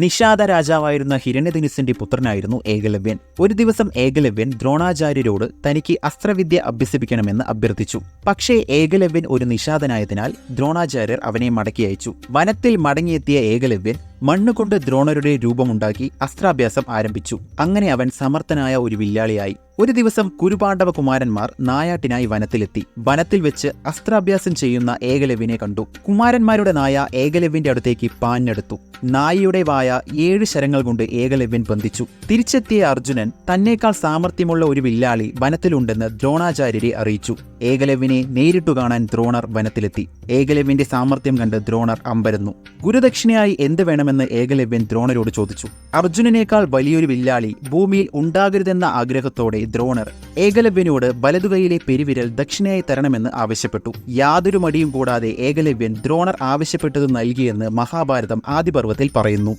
നിഷാദ രാജാവായിരുന്ന ഹിരണ്യധനുസിന്റെ പുത്രനായിരുന്നു ഏകലവ്യൻ. ഒരു ദിവസം ഏകലവ്യൻ ദ്രോണാചാര്യരോട് തനിക്ക് അസ്ത്രവിദ്യ അഭ്യസിപ്പിക്കണമെന്ന് അഭ്യർത്ഥിച്ചു. പക്ഷേ ഏകലവ്യൻ ഒരു നിഷാദനായതിനാൽ ദ്രോണാചാര്യർ അവനെ മടക്കി അയച്ചു. വനത്തിൽ മടങ്ങിയെത്തിയ ഏകലവ്യൻ മണ്ണുകൊണ്ട് ദ്രോണരുടെ രൂപമുണ്ടാക്കി അസ്ത്രാഭ്യാസം ആരംഭിച്ചു. അങ്ങനെ അവൻ സമർത്ഥനായ ഒരു വില്ലാളിയായി. ഒരു ദിവസം കുരുപാണ്ഡവ കുമാരന്മാർ നായാട്ടിനായി വനത്തിലെത്തി. വനത്തിൽ വെച്ച് അസ്ത്രാഭ്യാസം ചെയ്യുന്ന ഏകലവ്യനെ കണ്ടു. കുമാരന്മാരുടെ നായ ഏകലവ്യന്റെ അടുത്തേക്ക് പാഞ്ഞെടുത്തു. നായയുടെ വായ 7 ശരങ്ങൾ കൊണ്ട് ഏകലവ്യൻ ബന്ധിച്ചു. തിരിച്ചെത്തിയ അർജുനൻ തന്നേക്കാൾ സാമർഥ്യമുള്ള ഒരു വില്ലാളി വനത്തിലുണ്ടെന്ന് ദ്രോണാചാര്യരെ അറിയിച്ചു. ഏകലവ്യനെ നേരിട്ടു കാണാൻ ദ്രോണർ വനത്തിലെത്തി. ഏകലവ്യന്റെ സാമർഥ്യം കണ്ട് ദ്രോണർ അമ്പരന്നു. ഗുരുദക്ഷിണയായി എന്ത് വേണമെന്ന് ഏകലവ്യൻ ദ്രോണരോട് ചോദിച്ചു. അർജുനനേക്കാൾ വലിയൊരു വില്ലാളി ഭൂമിയിൽ ഉണ്ടാകരുതെന്ന ആഗ്രഹത്തോടെ ദ്രോണർ ഏകലവ്യനോട് വലതുകൈയിലെ പെരുവിരൽ ദക്ഷിണയായി തരണമെന്ന് ആവശ്യപ്പെട്ടു. യാതൊരു മടിയും കൂടാതെ ഏകലവ്യൻ ദ്രോണർ ആവശ്യപ്പെട്ടത് നൽകിയെന്ന് മഹാഭാരതം ആദിപർവ്വത്തിൽ പറയുന്നു.